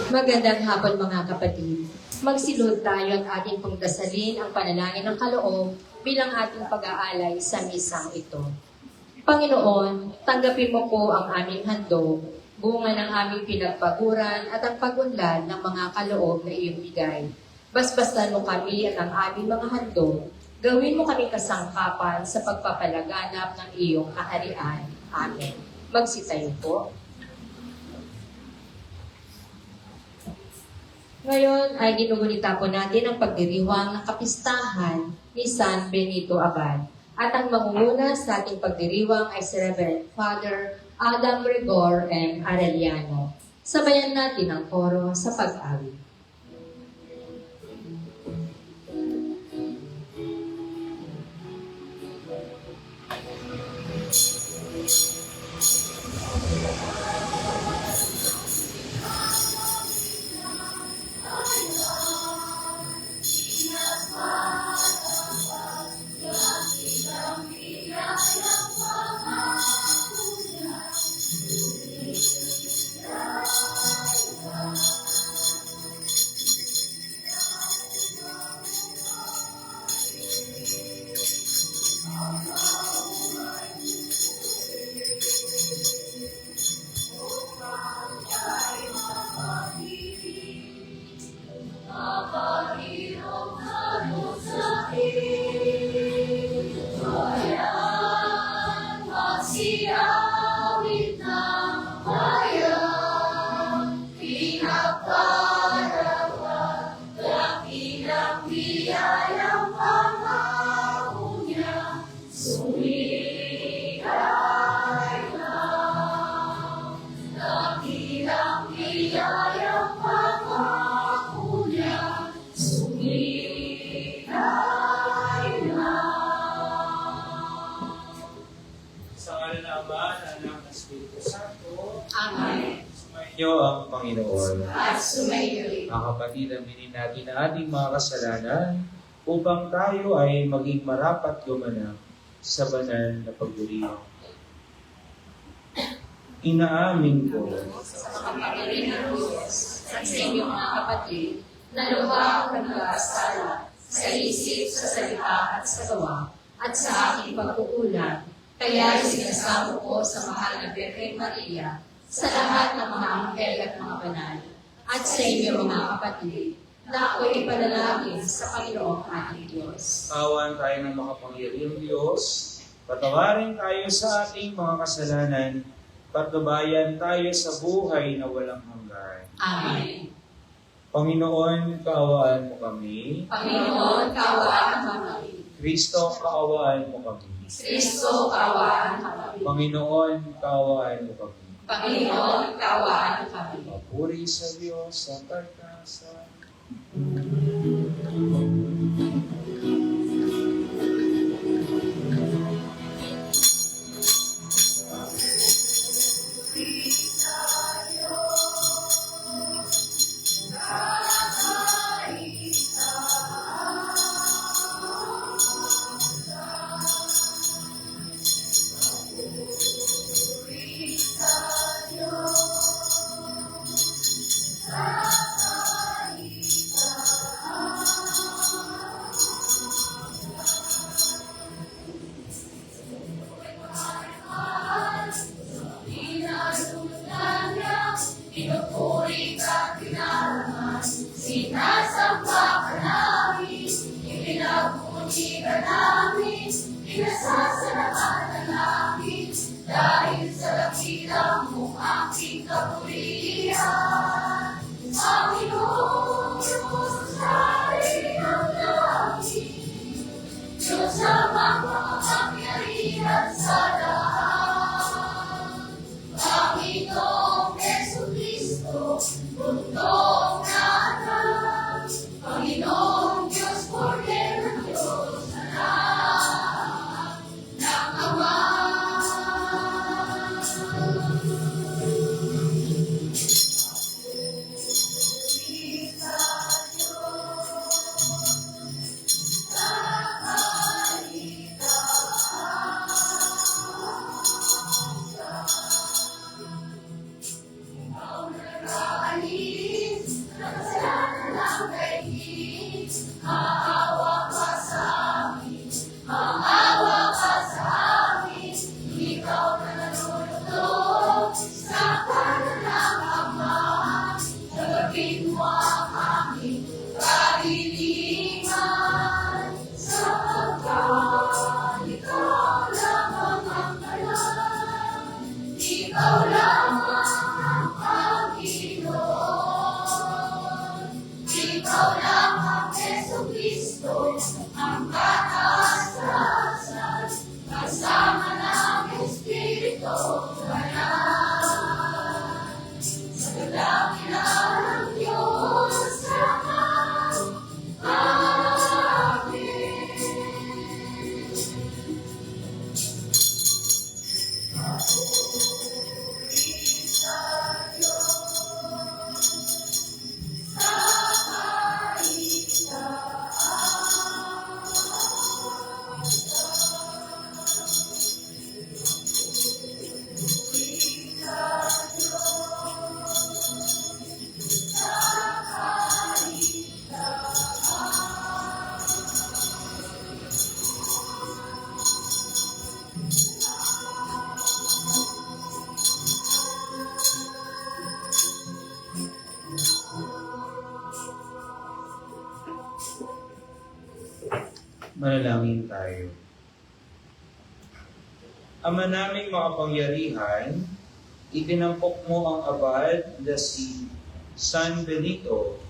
Magandang hapon mga kapatid. Magsilod tayo at ating pagdasalin ang panalangin ng kaloob bilang ating pag-aalay sa misang ito. Panginoon, tanggapin mo po ang aming handog, bunga ng aming pinagpaguran at ang pagunlad ng mga kaloob na iyong bigay. Basbasan mo kami at ang aming mga handog, gawin mo kami kasangkapan sa pagpapalaganap ng iyong kaharian. Amen. Magsitayo po. Ngayon ay ginugunita po natin ang pagdiriwang ng kapistahan ni San Benito Abad. At ang mangunguna sa ating pagdiriwang ay si Reverend Father Adam Rigor M. Arellano. Sabayan natin ang koro sa pag-awit. Niyo ang Panginoon. At sumayo rin. Mga kapatid, aminin natin na ating mga kasalanan upang tayo ay maging marapat gumanap sa banal na pagdiriwang. Inaamin ko Sa makapangyarihan ng Diyos at sa inyong mga kapatid, na lubhang nagkasala sa isip, sa salita at sa gawa, at sa aking pagkukulang, kaya sinasamo ko sa mahal na Birhen Maria, sa lahat ng mga anghel at mga banal, at sa inyo mga kapatid, na ako'y ipanalangin sa Panginoong ating Diyos. awan tayo ng makapangyarihang Diyos, patawarin tayo sa ating mga kasalanan, patnubayan tayo sa buhay na walang hanggan. Amen. Panginoon, kaawaan mo kami. Panginoon, kaawaan kami. Kristo, kaawaan mo kami. Kristo, kaawaan kami. Panginoon, kaawaan mo kami. Panginoon, kaawaan kami. Papuri sa Diyos sa pagkasa. Sinasamba ka namin, ipinaputi ka namin, inasasalamahan namin, dahil sa dakilang mo. kapurihan. Panginoon, Diyos hari ng langit, Diyos na makapangyarihan sa lahat. Panginoong Jesucristo, bundok na anak, Panginoong Diyos, Kordero ng Diyos, anak ng Ama. Ikaw lamang ang Panginoon. Ikaw lamang, Jesucristo, ang kataas-taasan, kasama ng Espiritu Banal. Sa kadakilaan ng Diyos Ama. Amen. Manalangin tayo. Ama naming makapangyarihan, itinampok mo ang abad na si San Benito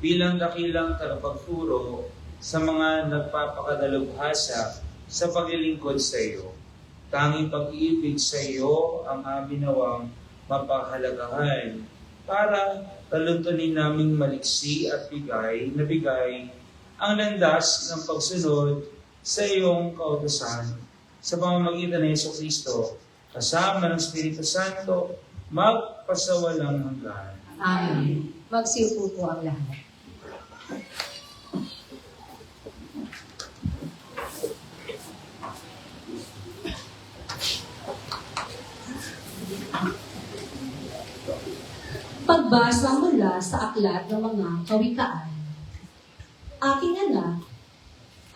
bilang dakilang tagapagturo sa mga nagpapakadalubhasa sa paglilingkod sa iyo. Tanging pag-ibig sa iyo ang amin nawang mapahalagahan para taluntunin naming maliksi at bigay ang landas ng pagsunod sa iyong kautusan sa pamamagitan ng Jesucristo, kasama ng Espiritu Santo, magpasawalang hanggan. Amen. Magsiupo po ang lahat. Pagbasa mula sa aklat ng mga kawikaan. Aking anak,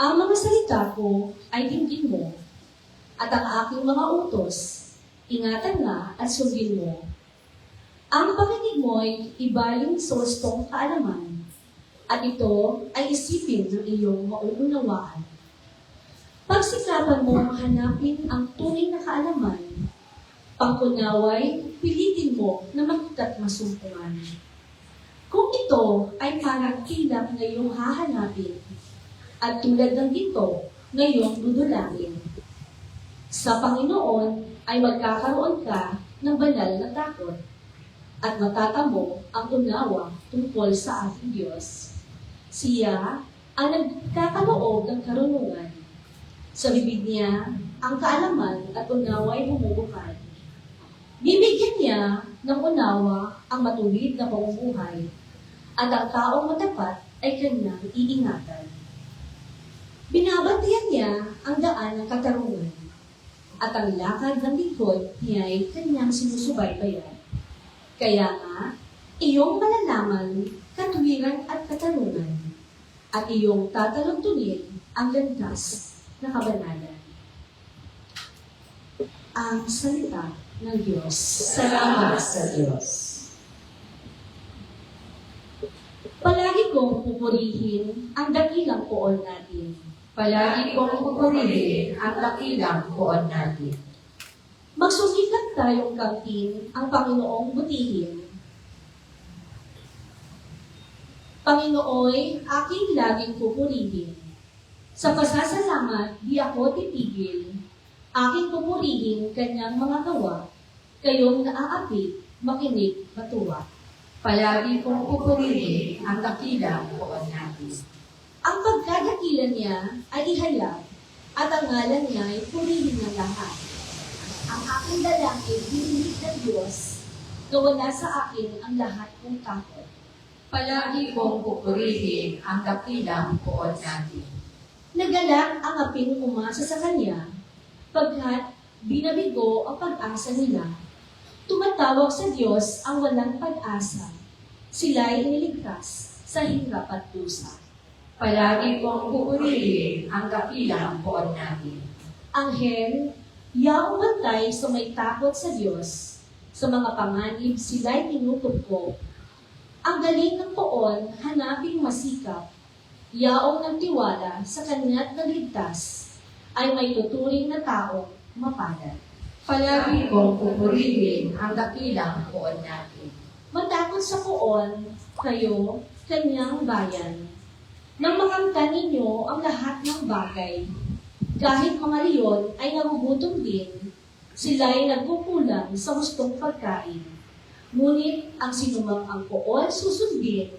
ang mga salita ko ay dinggin mo, at ang aking mga utos, ingatan nga at sundin mo. Ang pakinig mo'y ibaling sa wastong kaalaman, at ito ay isipin ng iyong mauunawaan. Pagsikapan mo hanapin ang tunay na kaalaman, pangkunaway, pilitin mo na makita't masumpungan. Kung ito ay parang kilap na iyong hahanapin, at tulad ng ito ngayong dudulangin, sa Panginoon ay magkakaroon ka ng banal na takot, at matatamo ang unawa tungkol sa ating Diyos. Siya ang nagkakaloob ng karunungan. Sa bibig niya, ang kaalaman at unawa ay bumubukad. Bibigyan niya ng unawa ang matuwid na pamumuhay, at ang taong matapat ay kanyang iingatan. Binabantayan niya ang daan ng katarungan, at ang lakad ng lingkod niya ay kanyang sinusubaybayan. Kaya nga, iyong malalaman, katuwiran at katarungan, at iyong tataluntunin ang landas na kabanalan. Ang salita ng Diyos. Salamat sa Diyos. Palagi kong pupurihin ang dakilang poon natin. Palagi kong pupurihin ang dakilang poon natin. Magsusikap tayong kamtin ang Panginoong butihin. Panginooy, aking laging pupurihin. Sa pasasalamat, di ako titigil. Aking pupurihin kanyang mga gawa. Kayong naaapit, makinig, matuwa. Palagi kong pupurihin ang dakilang poon natin. Ang pagkadakila niya ay ihalap, at ang ngalan niya ay purihin ng lahat. Ang aking dalangin, dinilig ng Diyos, nawala sa akin ang lahat kong takot. Palagi kong pupurihin ang dakilang poon natin. Nagalak ang aping umasa sa kanya, pagkat binabigo ang pag-asa nila. Tumatawag sa Diyos ang walang pag-asa. Sila'y iniligtas sa hirap at dusa. Palagi kong pupurihin ang dakilang poon natin. Anghel, yaong bantay sa may takot sa Diyos. Sa mga panganib sila'y tinutugpo. Ang galing ng poon, hanaping masikap. Yaong nagtiwala sa kanya't naligtas, ay may tuturing na taong mapalad. Palagi kong pupurihin ang dakilang poon natin. Matakot sa poon, kayo, kanyang bayan. Nang makamtan ninyo ang lahat ng bagay, kahit mga leon ay nagugutom din, sila'y nagkukulang sa gustong pagkain. Ngunit ang sinumang ang poon susundin,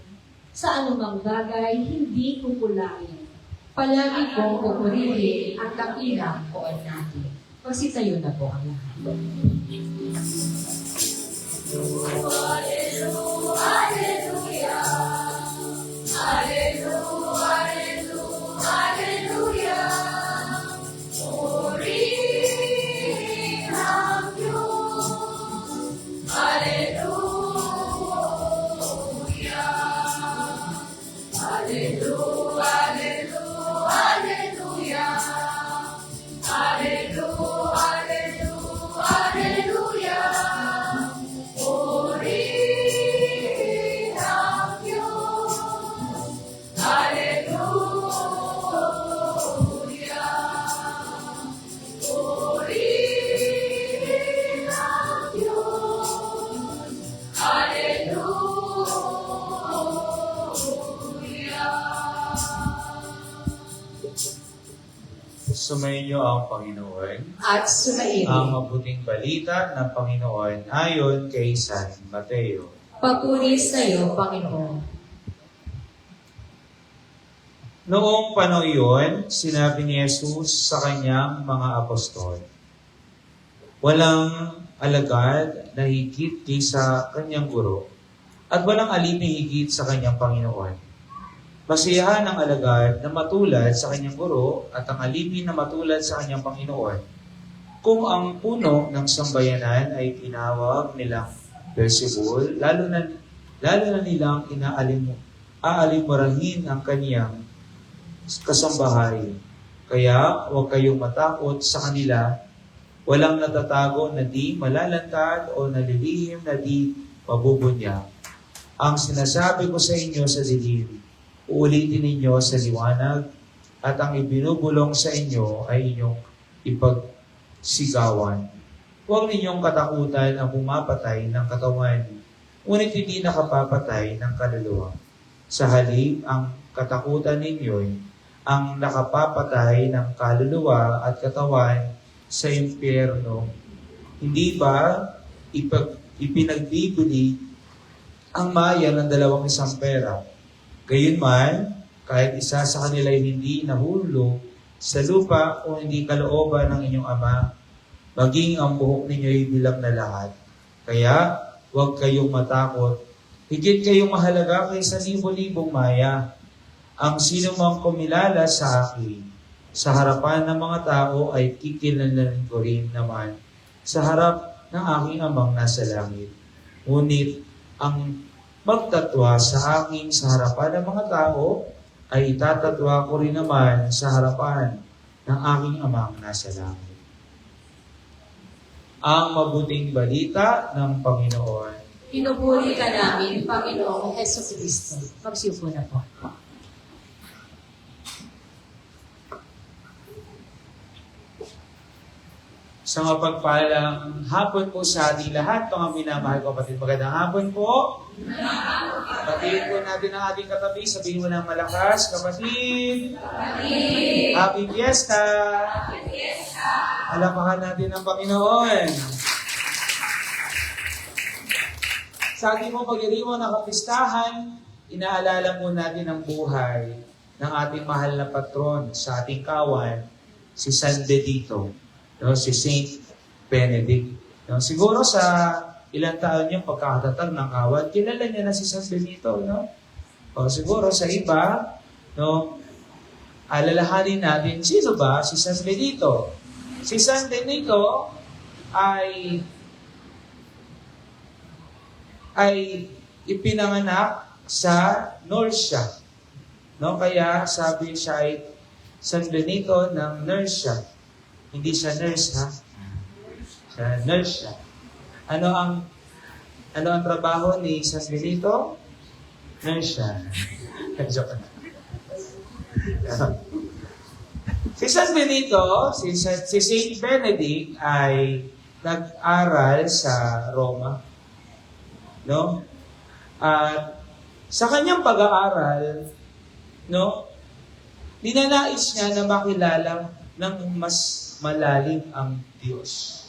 sa anumang bagay hindi kukulain. Palagi kong pupurihin ang dakilang poon natin. Magsitayo na po ang lahat. Purihin ang Diyos. Hallelujah. Hallelujah. Hallelujah. Hallelujah. Hallelujah. Purihin ang Diyos. Hallelujah. Purihin ang Diyos. Hallelujah. Sumainyo ang Panginoon. At sumairi. Ang mabuting balita ng Panginoon ayon kay San Mateo. Papuri sa iyo, Panginoon. Noong panahon iyon, sinabi ni Jesus sa kanyang mga apostol, walang alagad na higit kaysa kanyang guro, at walang aliping higit sa kanyang Panginoon. Masiyahan ang alagad na matulad sa kanyang guro at ang alipin na matulad sa kanyang Panginoon. Kung ang puno ng sambayanan ay tinawag nilang Beelzebul, lalo na nilang aalimurahin ang kaniyang kasambahay. Kaya huwag kayong matakot sa kanila. Walang natatago na di malalantad o nalilihim na di mabubunya. Ang sinasabi ko sa inyo sa dilim, uulitin ninyo sa liwanag, at ang ibinubulong sa inyo ay inyong ipagsigawan. Huwag ninyong katakutan ang pumapatay ng katawan, ngunit hindi nakapapatay ng kaluluwa. Sa halip, ang katakutan ninyo'y ang nakapapatay ng kaluluwa at katawan sa impyerno. Hindi ba ipinagbibili ang maya ng 2 isang pera? Gayunman, kahit isa sa kanila ay hindi nahulog sa lupa o hindi kalooban ng inyong Ama, maging ang buhok ninyo ay bilang na lahat. Kaya, huwag kayong matakot. Higit kayong mahalaga kaysa libo-libong maya. Ang sino mang kumilala sa akin, sa harapan ng mga tao ay kikilanlan ko rin naman sa harap ng aking Amang nasa langit. Ngunit ang magtatwa sa akin sa harapan ng mga tao ay itatatwa ko rin naman sa harapan ng aking Amang nasa langit. Ang mabuting balita ng Panginoon. Pinupuri ka namin, Panginoong Hesus Kristo. Magsiupo na po. Sa mapagpalang hapon po sa ating lahat, mga minamahal ko kapatid. Magandang hapon po. Batiin po natin ang ating katabi. Sabihin mo ng malakas, kapatid. Happy Fiesta. Alapakan natin ang Panginoon. Sa ating mo pagdiriwang ng kapistahan, inaalala po natin ang buhay ng ating mahal na patron sa ating kawan, si San Benito, no? Si Saint Benedict. No? Siguro sa ilang taon niyang pagkakatatag ng kawan, kilala niya na si San Benito. No? O siguro sa iba, no, alalahanin natin, sino ba si San Benito? Si San Benito ay ipinanganak sa Nursia. No? Kaya sabi siya ay San Benito ng Nursia. Hindi siya nurse, ha? Sa Nursia. Ano ang trabaho ni San Benito? Nursia. Joke na. Si San Benito, si Saint Benedict ay nag-aral sa Roma. No? At sa kanyang pag-aaral, no, ninanais niya na makilala ng mas malalim ang Diyos.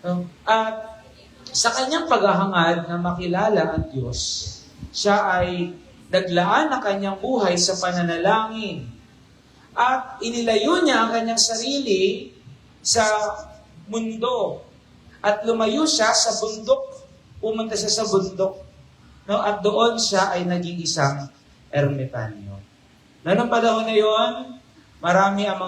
No? At sa kanyang paghahangad na makilala ang Diyos, siya ay naglaan ng kanyang buhay sa pananalangin. At inilayo niya ang kanyang sarili sa mundo. At lumayo siya sa bundok. Pumunta siya sa bundok. No? At doon siya ay naging isang ermitanyo. Noong panahon na yon, marami ang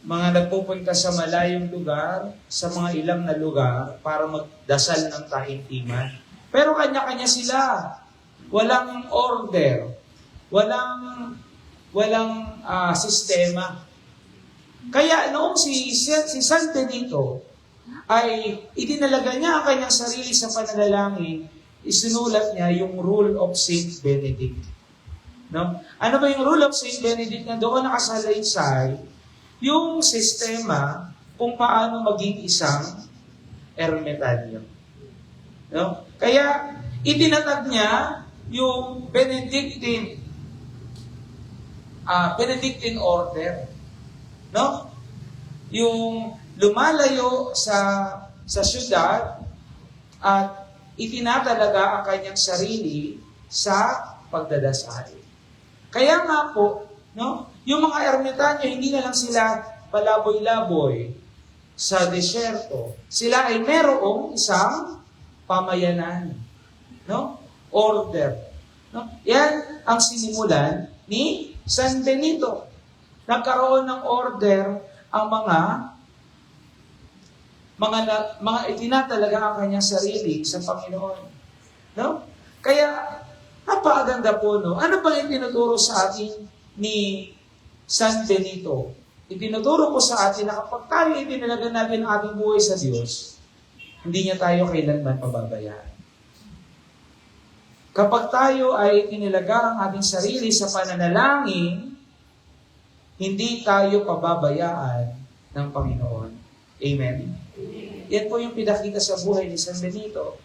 mga nagpupunta sa malayong lugar, sa mga ilang na lugar, para magdasal ng taimtiman. Pero kanya-kanya sila. Walang order. Walang sistema. Kaya noong si San Benito ay idinalaga niya ang kanyang sarili sa pananalangin, isinulat niya yung Rule of Saint Benedict. No? Ano ba yung Rule of Saint Benedict na doon nakasalaysay? Yung sistema kung paano maging isang ermitanyo. No? Kaya itinatag niya yung Benedictine order. No? Yung lumalayo sa syudad at itinatalaga ang kanyang sarili sa pagdadasal. Kaya nga po, no, yung mga ermitanyo, hindi na lang sila palaboy-laboy sa desyerto. Sila ay merong isang pamayanan. No? Order. No? Yan ang sinimulan ni San Benito. Nagkaroon ng order ang mga itinatalaga ang kanyang sarili sa Panginoon. No? Kaya, napakaganda po, no? Ano ba yung tinuturo sa atin ni San Benito? Itinuturo po sa atin na kapag tayo itinalaga natin ang ating buhay sa Diyos, hindi niya tayo kailanman pababayaan. Kapag tayo ay itinilaga ang ating sarili sa pananalangin, hindi tayo pababayaan ng Panginoon. Amen? Yan po yung pinakita sa buhay ni San Benito.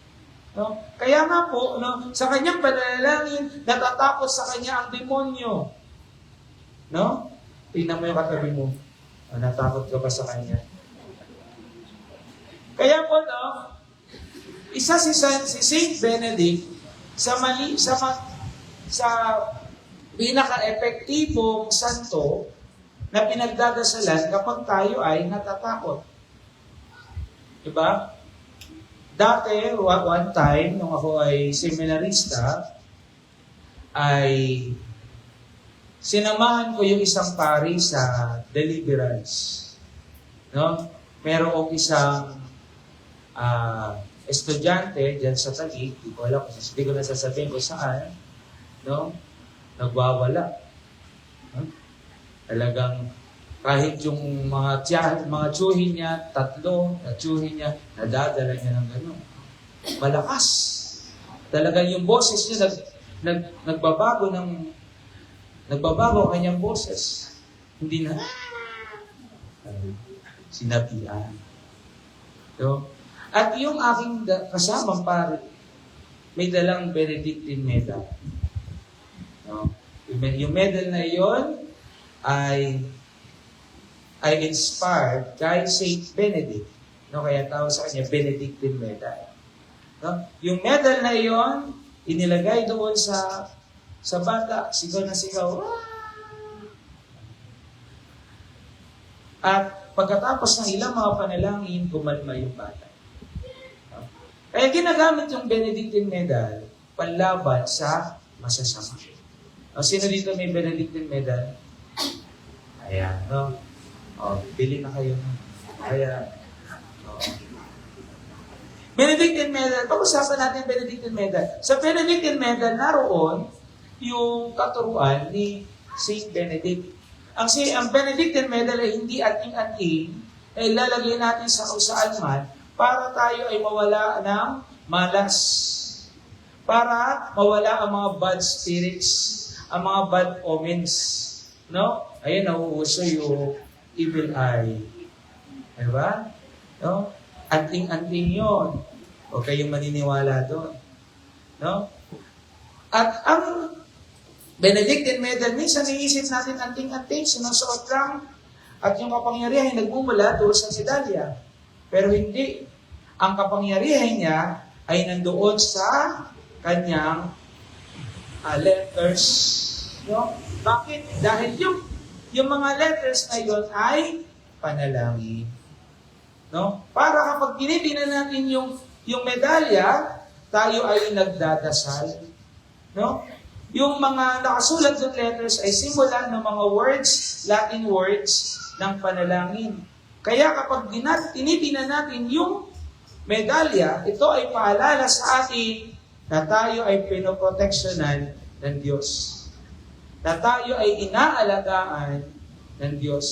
No? Kaya nga po, no, sa kanyang pananalangin, natatakot sa kanya ang demonyo. No? Tingnan mo yung katabi mo. Natakot ka ba sa kanya? Kaya po, no, isa si Saint Benedict sa pinaka-epektibong santo na pinagdadasalan kapag tayo ay natatakot. Diba? Dati, one time, nung ako ay seminarista, ay sinamahan ko yung isang pari sa deliverance. No? Merong isang estudyante dyan sa Taguig, hindi ko na sasabihin ko saan, no? Nagwawala. No? Talagang kahit yung mga tsuhin niya, 3 na tsuhin niya, nadadala niya ng gano'n. Malakas. Talagang yung boses niya nagbabago ang kanyang boses. Hindi na sinabihan. No? At yung aking kasamang pare, may dalang Benedictine medal. No? Yung medal na iyon ay inspired kay Saint Benedict. No? Kaya tawag sa kanya Benedictine medal. No? Yung medal na iyon, inilagay doon sa bata, sigaw na sigaw. At pagkatapos ng ilang mga panalangin, kumalma yung bata. No? Kaya ginagamit yung Benedictine medal panlaban sa masasama. O, sino dito may Benedictine medal? Ayan, no? O, bili na kayo. Kaya, Benedictine medal, pag-usapan natin Benedictine medal. Sa Benedictine medal, naroon yung katuruan ni Saint Benedict. Ang Benedictine medal ay hindi ating-ating, ay lalagay natin sa kusaan man para tayo ay mawala ng malas. Para mawala ang mga bad spirits, ang mga bad omens. No? Ayun, nauuso yung evil eye. Diba? No? Anting-anting yun. Huwag kayong maniniwala doon. No? At ang Benedictine medal, minsan iisip natin anting-anting, sinusuot lang, at yung kapangyarihan ay nagmumula doon sa medalya. Pero hindi. Ang kapangyarihan niya ay nandoon sa kanyang letters. No? Bakit? Dahil yung mga letters na yun ay panalangin. No? Para kapag tinitingnan natin yung medalya, tayo ay nagdadasal. No? Yung mga nakasulat ng letters ay simula ng mga words, Latin words, ng panalangin. Kaya kapag tinitingnan natin yung medalya, ito ay paalala sa atin na tayo ay pinoproteksyonan ng Diyos. Na tayo ay inaalagaan ng Diyos.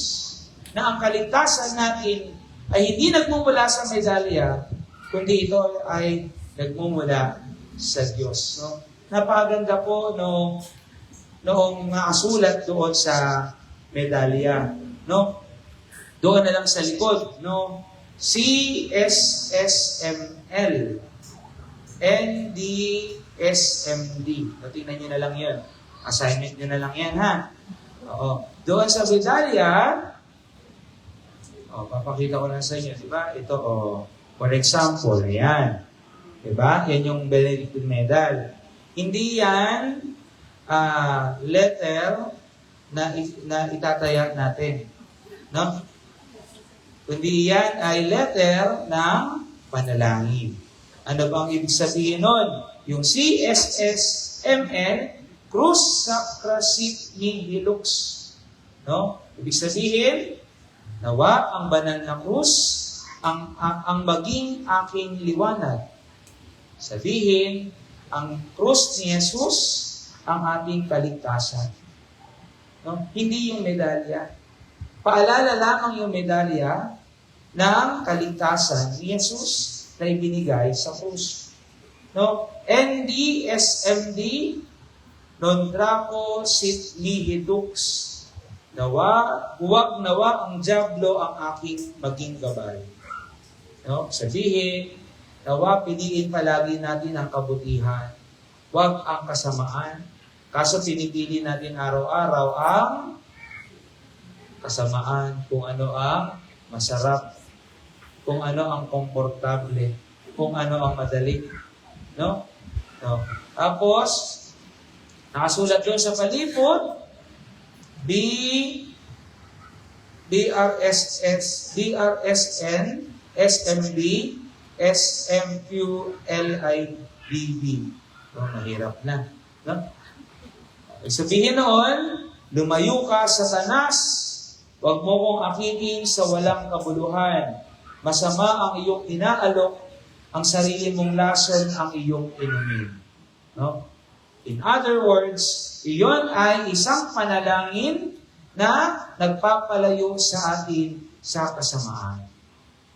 Na ang kaligtasan natin ay hindi nagmumula sa medalya, kundi ito ay nagmumula sa Diyos. No? Napakaganda po noong nakasulat doon sa medalya. No? Doon na lang sa likod. No? CSSML. NDSMD. No, tingnan nyo na lang yun. Assignment nyo na lang yan, ha? Oo. Doon sa medalya, papakita ko lang sa inyo, di ba? Ito, for example, ayan. Di ba? Yan yung Benedictine medal. Hindi yan letter na itataya natin. No? Kundi yan ay letter ng panalangin. Ano bang ibig sabihin nun? Yung CSSMN, Cruz Sacra Sit Mihi Lux. No? Ibig sabihin, nawa ang banal na krus ang maging aking liwanag. Sabihin, ang krus ni Jesus ang ating kaligtasan. No? Hindi yung medalya. Paalala lamang yung medalya ng kaligtasan ni Jesus na ibinigay sa krus. No? NDSMD, non draco sit mihi dux. Huwag nawa ang diablo ang aking maging gabay. No? Sabihin, nawa piliin palagi natin ang kabutihan. Huwag ang kasamaan. Kaso pinipili natin araw-araw ang kasamaan, kung ano ang masarap, kung ano ang komportable, kung ano ang madali. No? No. Tapos, nakasulat doon sa palipod, BRSN, SMB, SMQLIBB. So, mahirap na. No? Sabihin noon, lumayo ka sa tanas, huwag mo kong akitin sa walang kabuluhan. Masama ang iyong inaalok, ang sarili mong lason ang iyong inumin. No? In other words, iyon ay isang panalangin na nagpapalayo sa atin sa kasamaan.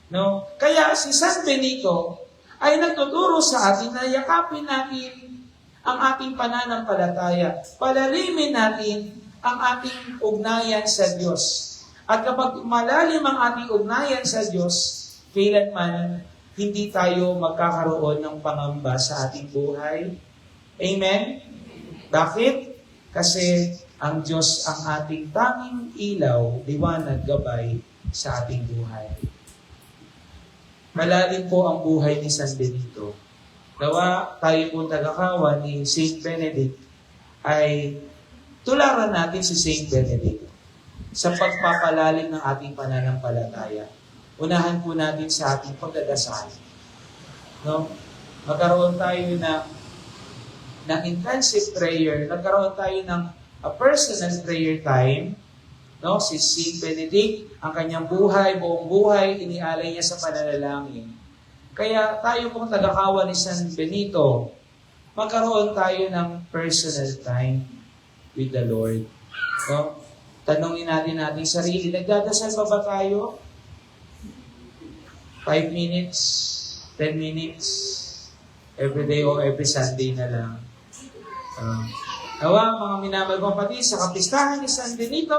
No? Kaya si San Benito ay nagtuturo sa atin na yakapin natin ang ating pananampalataya. Palalimin natin ang ating ugnayan sa Diyos. At kapag malalim ang ating ugnayan sa Diyos, kailanman hindi tayo magkakaroon ng pangamba sa ating buhay. Amen? Bakit? Kasi ang Diyos ang ating tanging ilaw, liwanag, gabay sa ating buhay. Malalim po ang buhay ni San Benito. Gawa tayo pong tagakawan ni Saint Benedict ay tularan natin si Saint Benedict sa pagpapalalim ng ating pananampalataya. Unahan po natin sa ating pagdadasal. No? Magkaroon tayo ng intensive prayer, nagkaroon tayo ng a personal prayer time. No? Si Saint Benedict, ang kanyang buhay, buong buhay, inialay niya sa pananalangin. Kaya tayo pong tagakawan ni San Benito, magkaroon tayo ng personal time with the Lord. No? Tanungin natin ating sarili, nagdadasal pa ba tayo? 5 minutes, 10 minutes, every day o every Sunday na lang. Nawa, mga minamahal kong kapatid, sa kapistahan ni San Benito,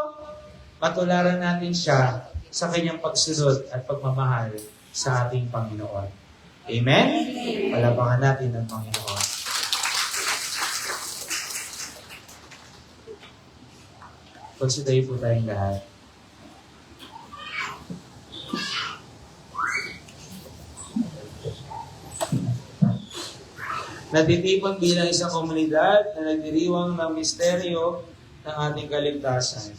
patularan natin siya sa kanyang pagsunod at pagmamahal sa ating Panginoon. Amen? Palabangan natin ang Panginoon. Pagsudayo po tayong lahat. Natitipon bilang isang komunidad na nagdiriwang ng misteryo ng ating kaligtasan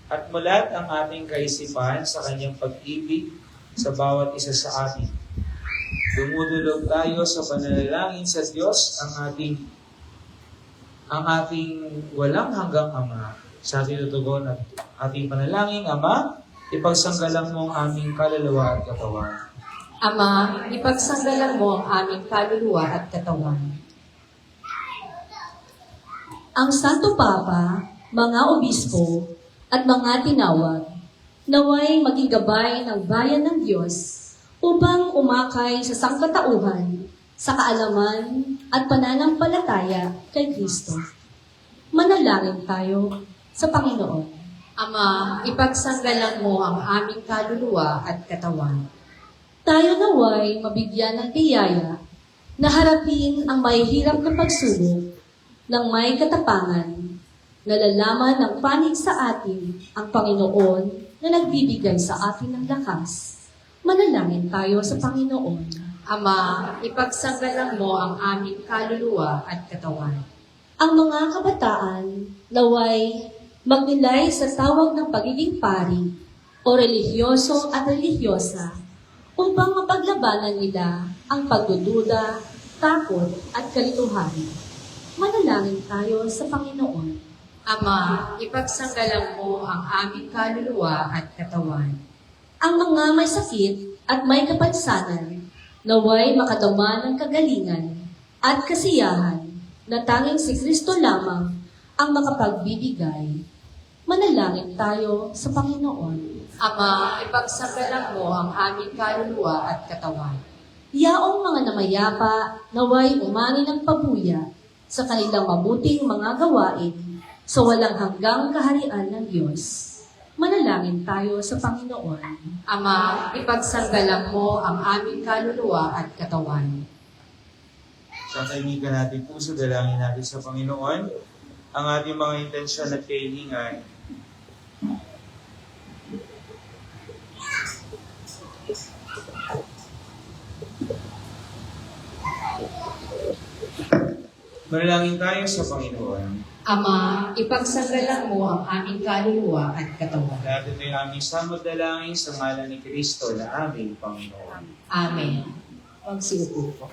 at mulat ang ating kaisipan sa kanyang pag-ibig sa bawat isa sa atin. Dumudulog tayo sa pananalangin sa Diyos ang ating walang hanggang Ama. Sa ating tutugon at ating panalangin, Ama, ipagsanggalang mo ang aming kaluluwa at katawan. Ama, ipagsanggalang mo ang aming kaluluwa at katawan. Ang Santo Papa, mga obispo, at mga tinawag, naway maging gabay ng bayan ng Diyos upang umakay sa sangkatauhan, sa kaalaman at pananampalataya kay Kristo. Manalangin tayo sa Panginoon. Ama, ipagsanggalang mo ang aming kaluluwa at katawan. Tayo naway mabigyan ng biyaya na harapin ang mahihirap na pagsubok ng may katapangan, nalalaman ng panig sa atin ang Panginoon na nagbibigay sa atin ng lakas. Manalangin tayo sa Panginoon. Ama, ipagsanggalang mo ang aming kaluluwa at katawan. Ang mga kabataan naway magnilay sa tawag ng pagiging pari o religyoso at religyosa upang mapaglabanan nila ang pagdududa, takot at kalituhan. Manalangin tayo sa Panginoon. Ama, ipagsanggalang mo ang aming kaluluwa at katawan. Ang mga may sakit at may kapansanan naway makadama ng kagalingan at kasiyahan na tanging si Kristo lamang ang makapagbibigay. Manalangin tayo sa Panginoon. Ama, ipagsanggalang mo ang aming kaluluwa at katawan. Yaong mga namayapa naway umani ng pabuya sa kanilang mabuting mga gawain sa walang hanggang kaharian ng Diyos. Manalangin tayo sa Panginoon. Ama, ipagsanggalang mo ang aming kaluluwa at katawan. Sa tahimikan natin puso, dalangin natin sa Panginoon ang ating mga intensyon at kahilingan. Manalangin tayo sa Panginoon. Ama, ipagsanggalang mo ang aming kaluluwa at katawan. Lahat ito'y aming samod dalangin sa ngalan ni Kristo na aming Panginoon. Amen. Magsiupo po.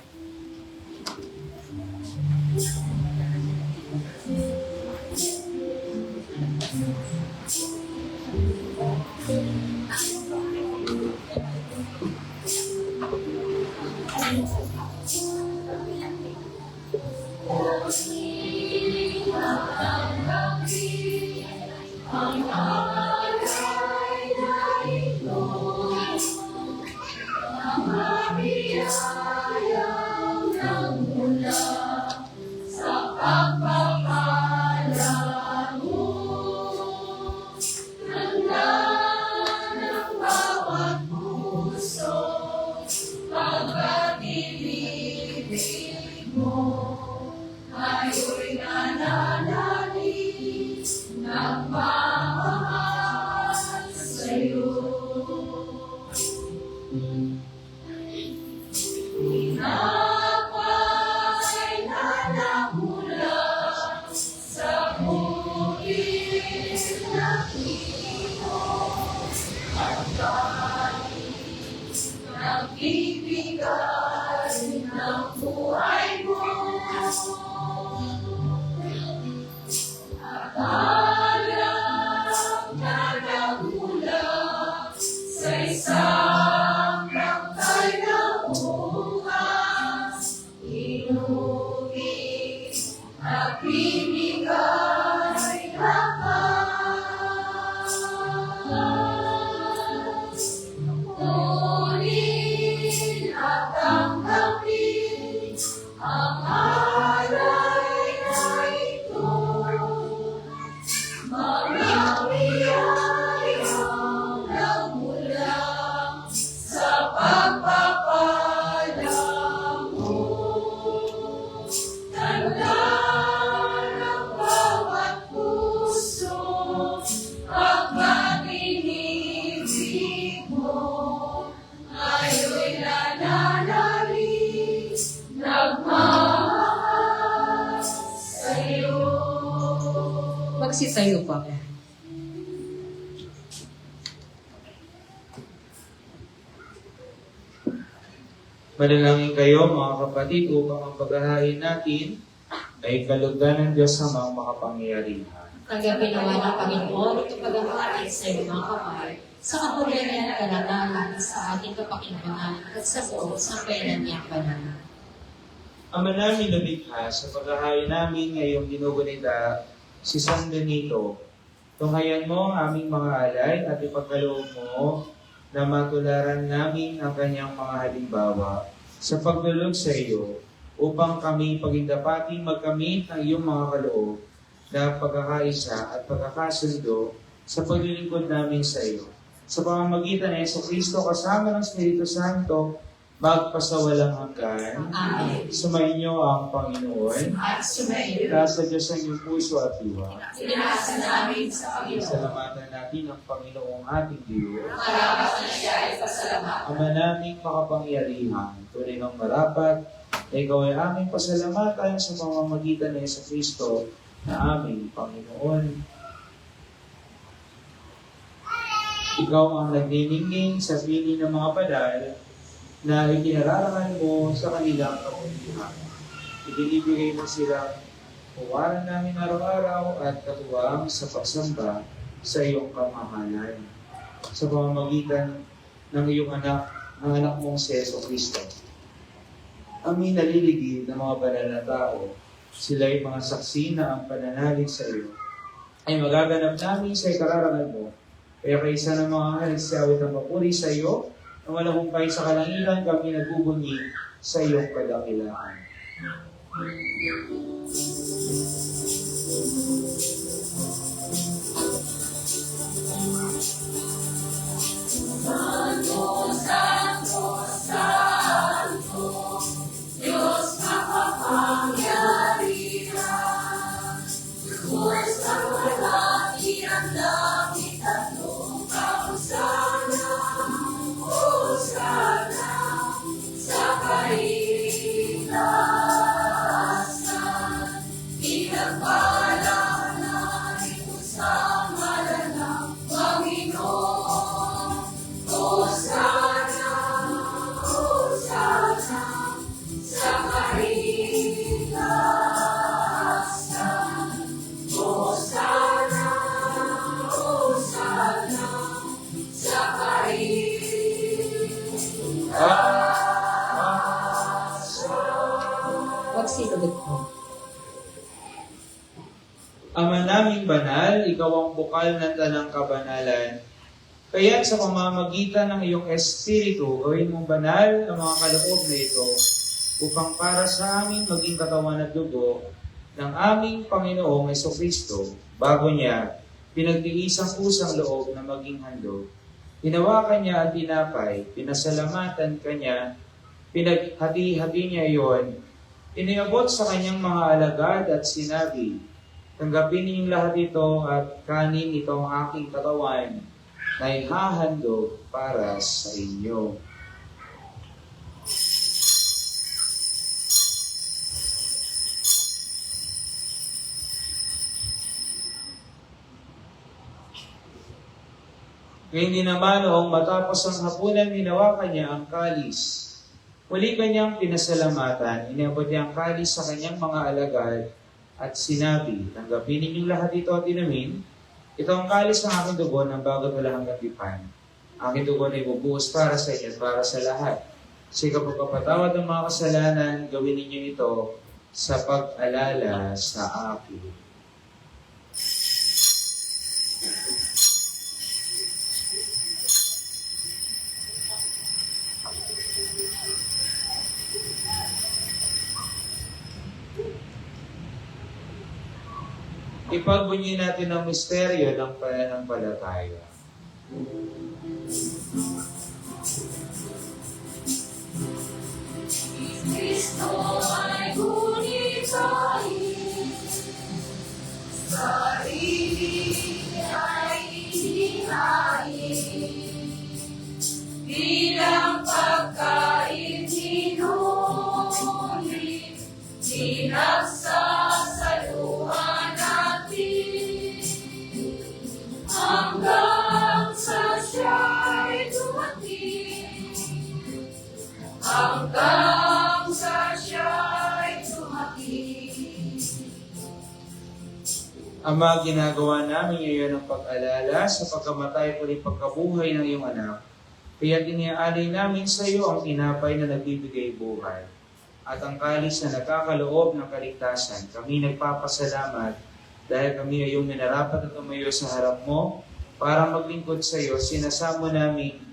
Magsitayo po. Manalangin kayo mga kapatid upang ang paghahain natin ay kalugdan ng Diyos sa mga makapangyarihan. Tanggapin naman ng Panginoon itong pag-ahain sa iyong mga kamay, sa kabutihan at kalagahan sa ating kapakinabangan at sa buong sambayanan niyang banal. Ama namin lumikha sa paghahain namin ngayong ginugunita si San Benito. Tunghayan mo ang aming mga alay at ipagkaloob mo na matularan namin ang kanyang mga halimbawa sa pagdulog sa iyo upang kami pagindapating magkamit ng iyong mga kaloob na pagkakaisa at pagkakasundo sa paglilingkod namin sa iyo. Sa pamamagitan ng Jesucristo kasama ng Espiritu Santo, magpasawalang hanggan. Amen. Sumainyo ang Panginoon. At sumayo, Nasa Diyos ang iyong puso at diwa. pinasa namin sa Panginoon. Salamatan natin ang Panginoong ating Diyos. Marapat na siya ay pasalamat. Ama naming makapangyarihan, tunay ng marapat, na ikaw ay aming pasalamatan sa pamamagitan ng Jesucristo na aming Panginoon. Ikaw ang nagniningning sa piling ng mga badal na itinararangan mo sa kanilang kabutihan. Ibinibigay mo silang huwaran namin araw-araw at katuwang sa pagsamba sa iyong kamahalan. Sa pamamagitan ng iyong anak, ang anak mong si Jesucristo. Aming naliligid ng mga banal na tao, sila ay mga saksi na ang pananalig sa iyo ay magaganap namin sa ikararangan mo. Kaya kaysa ng mga anghel sa awit ng papuri sa iyo, na walang humpay sa kalangitan kami nagbubunyi sa iyong kadakilaan. Santo, Santo, Santo, Diyos makapangyarihan. Diyos ang malaki ang langit at lupa. Hosana, Hosana, sa kaitaasan. Pinagpala na ito sa ngalan ng Panginoon. Hosana, Hosana, sa kaitaasan. Hosana, Hosana, sa kaitaasan. Huwag sinubot mo. Ama naming banal, ikaw ang bukal ng tanang kabanalan. Kaya sa pamamagitan ng iyong Espiritu, gawin mong banal ang mga kaloob na ito upang para sa amin maging katawan at dugo ng aming Panginoong Jesucristo. Bago niya, pinagtiisang kusang loob na maging handog. Hinawakan niya ang tinapay, pinasalamatan kanya, pinaghati-hati niya iyon, iniabot sa kanyang mga alagad at sinabi, tanggapin ninyong lahat ito at kanin ito ang aking katawan na ihahandog para sa inyo. Ngayon din naman noong matapos ang hapunan, hinawakan niya ang kalis. Muli kanyang pinasalamatan, inabot niya ang kalis sa kanyang mga alagad at sinabi, tanggapin ninyong lahat ito at inumin. Ito ang kalis ng aking dugo ng bago wala hanggang tipan. Aking dugo na ibubuhos para sa inyo at para sa lahat. Sa pagpapatawad ng mga kasalanan, gawin ninyo ito sa pag-alala sa akin. Ipagbunyi natin ang misteryo ng pananampalataya. Kristo ay gunitain, sarili ay hinahin, bilang pagkain hinuli, pinagsasaluhan natin, Ama, ginagawa namin ngayon ang pag-alala sa pagkamatay o pagkabuhay ng iyong anak. Kaya iniaalay namin sa iyo ang tinapay na nagbibigay buhay at ang kalis na nagkakaloob ng kaligtasan. Kami nagpapasalamat dahil kami ay iyong minarapat at tumayo sa harap mo para maglingkod sa iyo. Sinasamo namin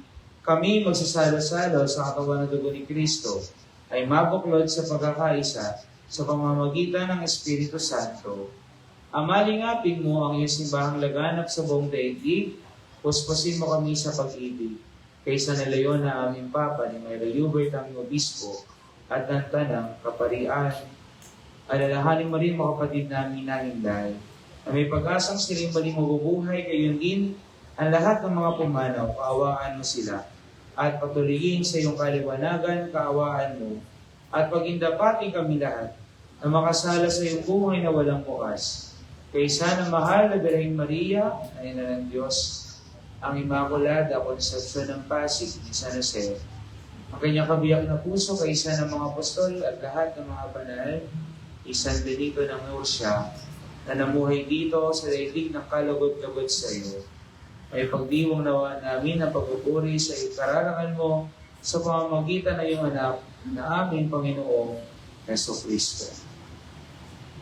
kami magsasalo-salo sa katawan ng dugo ni Kristo ay mabuklod sa pagkakaisa sa pamamagitan ng Espiritu Santo. Amalingapin mo ang iyong simbahang laganap sa buong daigdig, puspusin mo kami sa pag-ibig, kaysa nalayon na aming Papa ni Mayra Hubert ang obispo at ng tanang kaparian. Alalahanin mo rin mga kapatid namin na hinday, na may pag-asang siling maling mabubuhay, gayon din ang lahat ng mga pumanaw, kaawaan mo sila, at patuloyin sa iyong kaliwanagan, kaawaan mo, at pagindapatin kami lahat, na makasala sa iyong buhay na walang bukas. Kaysa na mahal na Birheng Maria, na ina ng Diyos, ang Immaculada Concepcion ng Pasig ni San Jose, ang kanyang kabiyak na puso kaysa ng mga apostol at lahat ng mga banal, San Benito ng Nursia, na namuhay dito sa daigdig ng kalugod-lugod sa iyo. Ay pagdiwang nawa namin ang pagpupuri sa ikararangan mo sa pamamagitan ng iyong anak na aming Panginoong Jesucristo.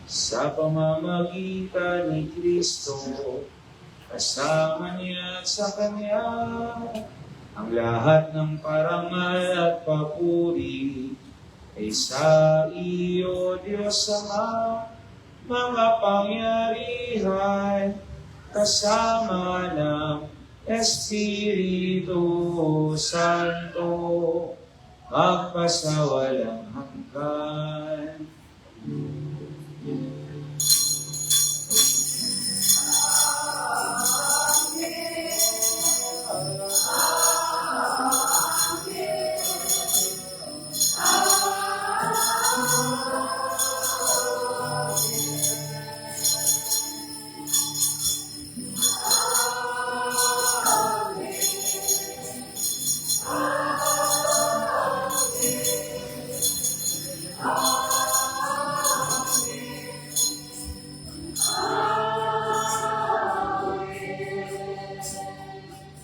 Sa pamamagitan ni Kristo, kasama niya at sa Kanya, ang lahat ng parangal at papuri ay sa iyo, Diyos Ama, mga pangyarihan, kasama ng Espiritu Santo, magpasawalang hanggan.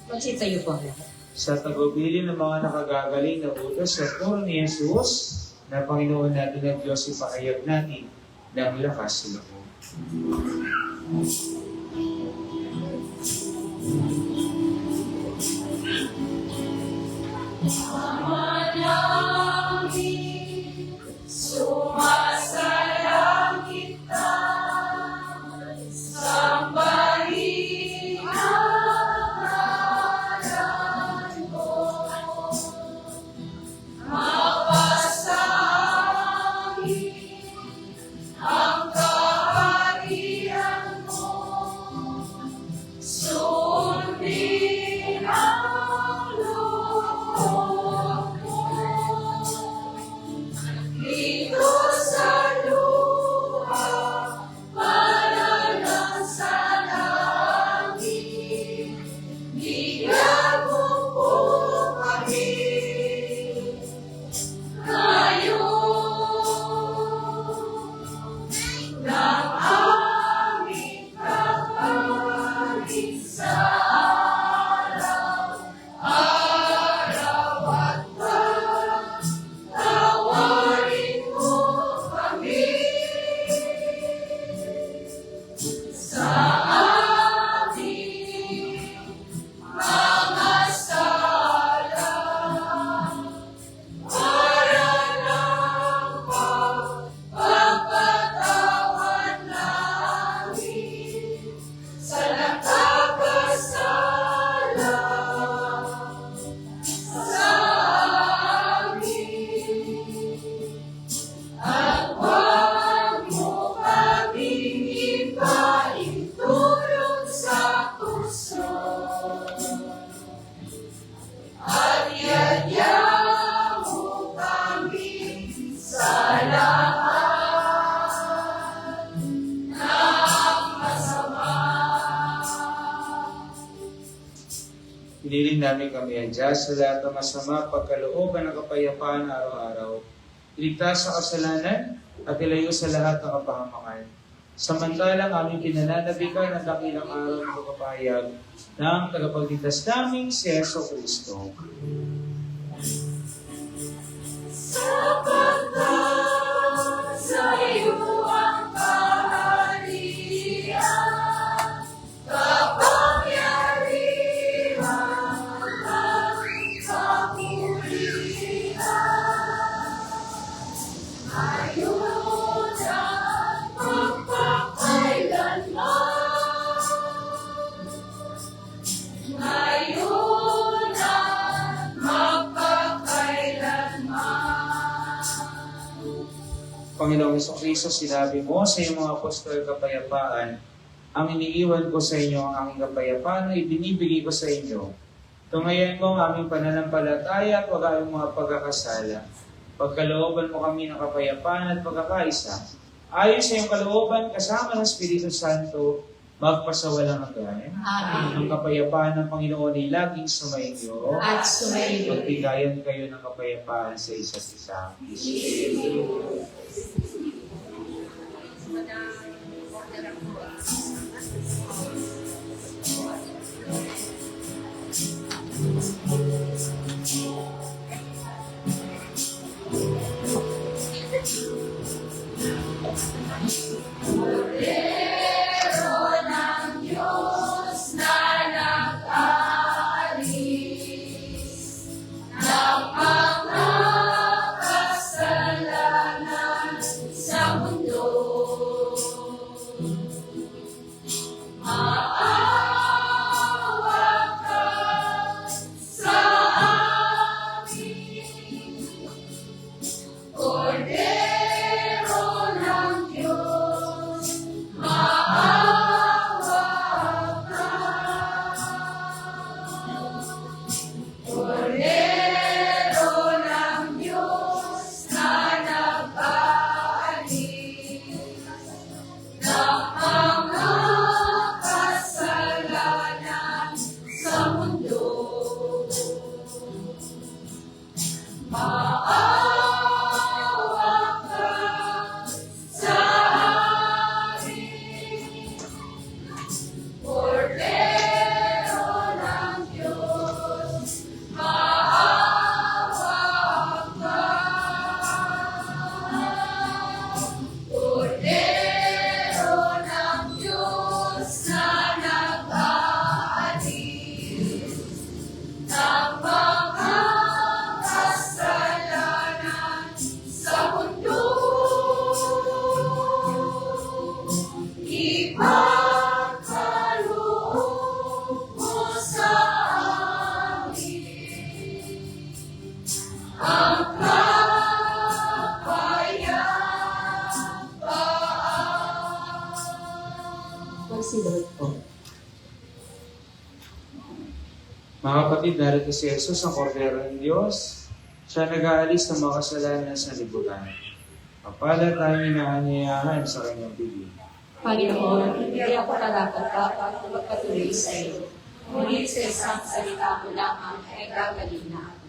Magsitayo po ang lahat. Sa tagubilin ng mga nakagagaling na utos sa puro ni Jesus, na Panginoon natin at Diyos, ipahayag natin ng lakas sa loob. Manalangin, sumasalangit na, sambahin ang ngalan mo. Mapasangin ang kaharian mo, sundin ang loob mo. Dito sa luha, manalang sa langit, bigyan mo po kami ngayon ng aming kakanin sa araw at pagtawarin mo kami sa aming mga sala para ng pagpapatawad namin sa nakakasala sa amin. At huwag mo kaming ipaintulog sa puso, at yadya mo kami sa lahat ng masama. Piniling namin kami ang Diyos sa lahat ng masama, pagkalooban ng kapayapaan araw-araw. Iligtas sa kasalanan at ilayo sa lahat ng kapahamakan. samantalang aming pinananabikan ang dakilang araw ng pagpapahayag ng tagapagligtas naming si Yeso Kristo. Sapagkat sa iyo ang kaharian, kapangyarihan at kapulian. Ngayon at magpakailanman. Ngayon at magpakailanman. Panginoong Jesucristo, sinabi mo sa iyong mga apostol kapayapaan, ang iniiwan ko sa inyo ang aking kapayapaan na ibinibigay ko sa inyo. Tungayan mo ang aming pananampalataya at huwag aming mga pagkakasala. Pagkalooban mo kami ng kapayapaan at pagkakaisa. Ayon sa iyong kalooban, kasama ng Espiritu Santo, magpasawalang hanggan. Amen. Ang kapayapaan ng Panginoon ay laging sumainyo. At sumainyo. Magbigayan kayo ng kapayapaan sa isa't isa. Pero ng Diyos na nag-aalis ng mga kasalanan sa mundo. Maawa ka sa amin, Kordero ng Diyos. Maawa ka, Kordero ng Diyos na nag-aalis ng mga kasalanan sa mundo. Maawa ka sa amin, Kordero ng Diyos. Maawa ka, Kordero ng Diyos na nag-aalis ng mga kasalanan sa mundo. Ipagkaloob mo sa amin ang kapayapaan. Magsilod po. Mga kapatid, narito si Jesus, ang Kordero ng Diyos. Siya nag-aalis ng mga kasalanan sa libutan. Kapala tayong inaanyayahan sa kanyang bibig. Panginoon, hindi ako karapat-dapat na magpatuloy sa iyo. Ngunit sa isang salita mo lamang ay gagaling na ako.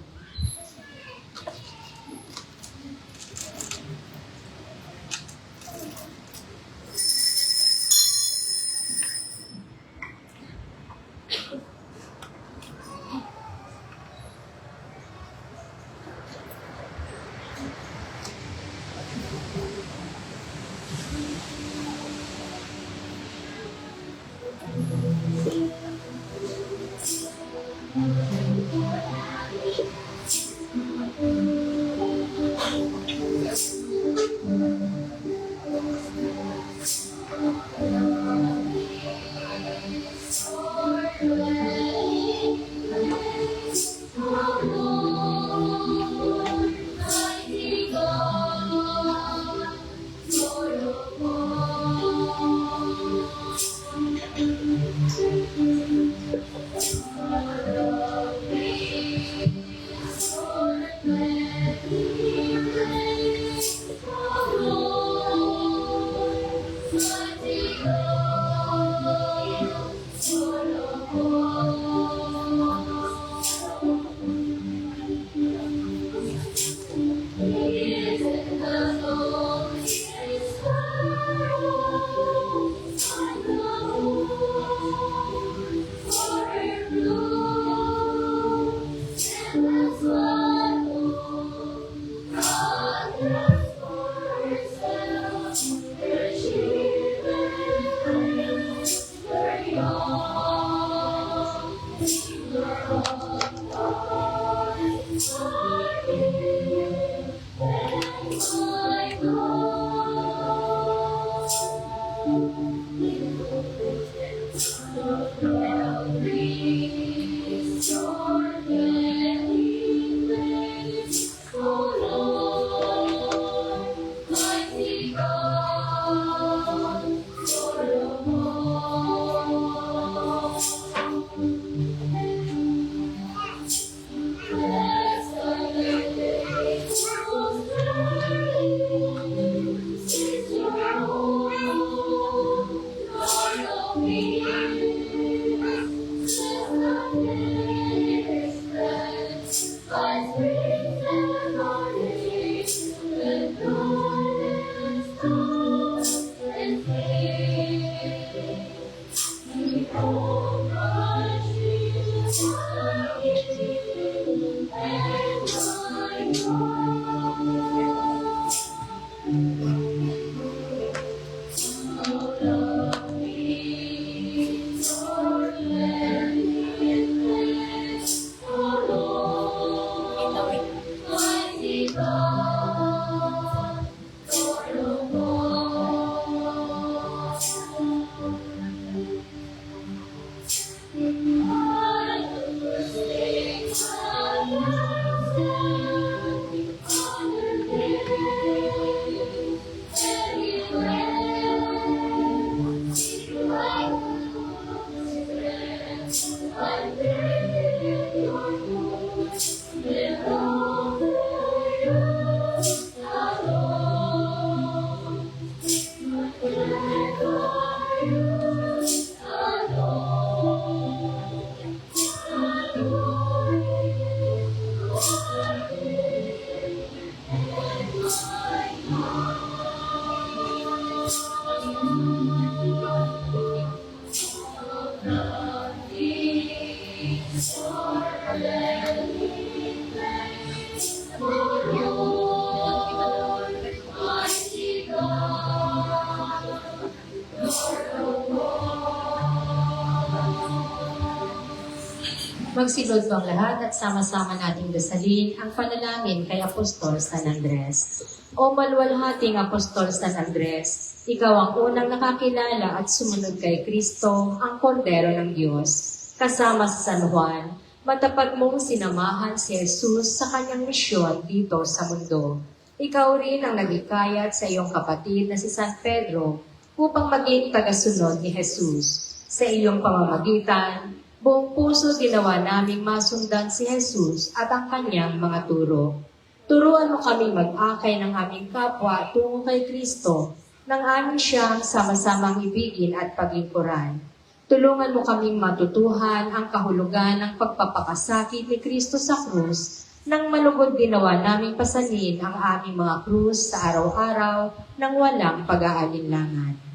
Magsilod po ang lahat at sama-sama nating dasalin ang panalangin kay Apostol San Andres. O maluwalhating Apostol San Andres, ikaw ang unang nakakilala at sumunod kay Kristo, ang Kordero ng Diyos. Kasama sa San Juan, matapat mong sinamahan si Jesus sa kanyang misyon dito sa mundo. Ikaw rin ang nagikayat sa iyong kapatid na si San Pedro upang maging tagasunod ni Jesus. Sa iyong pamamagitan, buong puso ginawa naming masundan si Jesus at ang kanyang mga turo. Turuan mo kami mag-akay ng aming kapwa tungo kay Kristo, nang amin siyang sama-samang ibigin at pagingkuran. Tulungan mo kaming matutuhan ang kahulugan ng pagpapakasakit ni Kristo sa krus, nang malugod ginawa naming pasanin ang aming mga krus sa araw-araw nang walang pag-aalinlangan.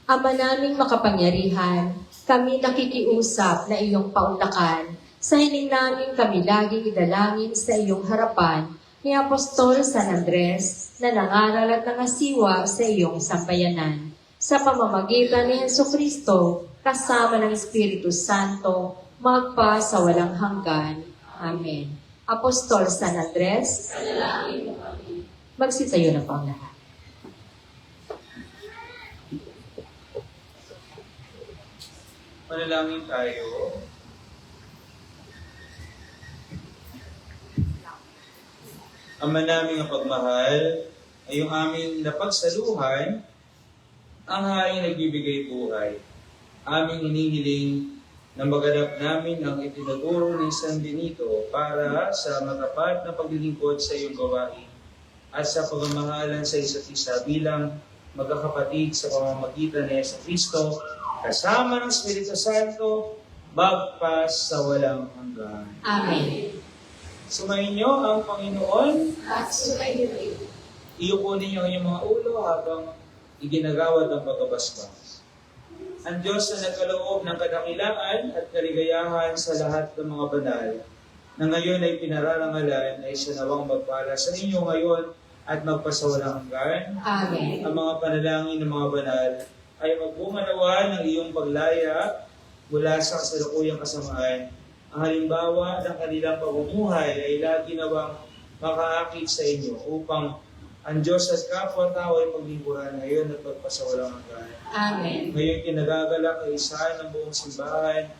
Ama naming makapangyarihan, kami nakikiusap na iyong paunlakan. Sa hiling namin kami laging idalangin sa iyong harapan ni Apostol San Andres na nangaral at nangasiwa sa iyong sambayanan. Sa pamamagitan ni Jesucristo, kasama ng Espiritu Santo, magpa sa walang hanggan. Amen. Apostol San Andres, magsitayo na po ang lahat. Manalangin tayo. Ama naming ang pagmahal, ay yung aming napagsaluhan, ang haing nagbibigay buhay. Aming hinihiling na maganap namin ang itinuturo ni San Benito para sa matapat na paglilingkod sa iyong gawain at sa pagmamahalan sa isa't isa bilang magkakapatid sa pamamagitan ni Jesucristo, kasama ng Espiritu Santo, magpas sa walang hanggan. Amen. Sumayin niyo ang Panginoon. At sumayin rin. Iyuko ninyo ang inyong mga ulo habang iginagawad ang pagbabasbas. Ang Diyos na nagkaloob ng kadakilaan at kaligayahan sa lahat ng mga banal, na ngayon ay pinararangalan, ay siya nawang magpala sa inyo ngayon at magpasawalang hanggan. Amen. Ang mga panalangin ng mga banal ay magbunga nawa ng iyong paglaya mula sa kasalukuyang kasamaan. Ang halimbawa ng kanilang pamumuhay ay lagi nawang makaakit sa inyo upang ang Diyos at kapwa-tao ay paglingkuran ngayon at pagpasawalang hanggan. Amen. Ngayon kinagagalak ay isa ng buong simbahan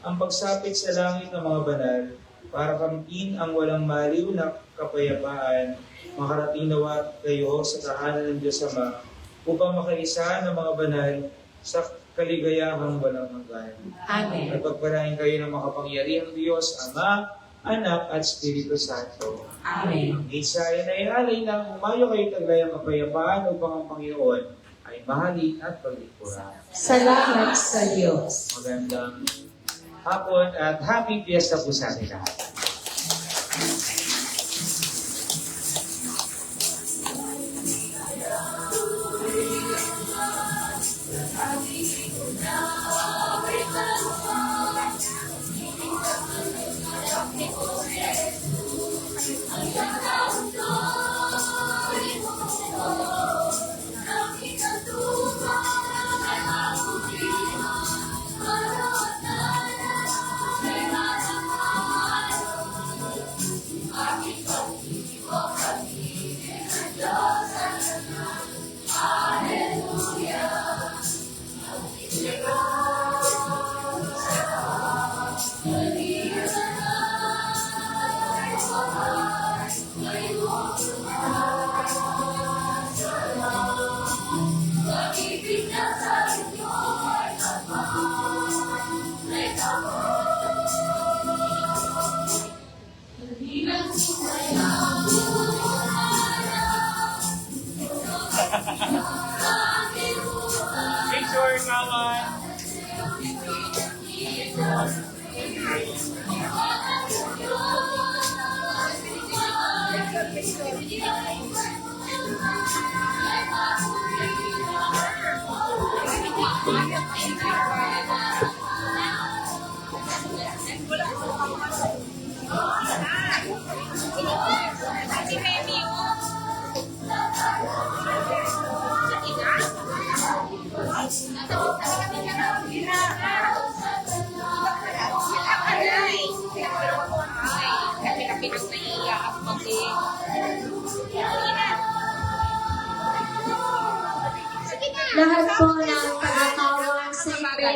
ang pagsapit sa langit ng mga banal para kamtin ang walang maliw na kapayapaan. Makarating nawa kayo sa tahanan ng Diyos Ama upang makaisa ng mga banal sa kaligayahang walang hanggan. Amen. At pagpalain kayo ng makapangyarihang Diyos, Ama, Anak at Espiritu Santo. Amen. Isa ay alay lang umayo kayo taglayang kapayapaan upang ang Panginoon ay mahalin at paglingkuran. Salamat sa Diyos. Magandang hapon at happy fiesta po sa ating lahat. Picture, kawan! Si Baby, oh. Lahat po ng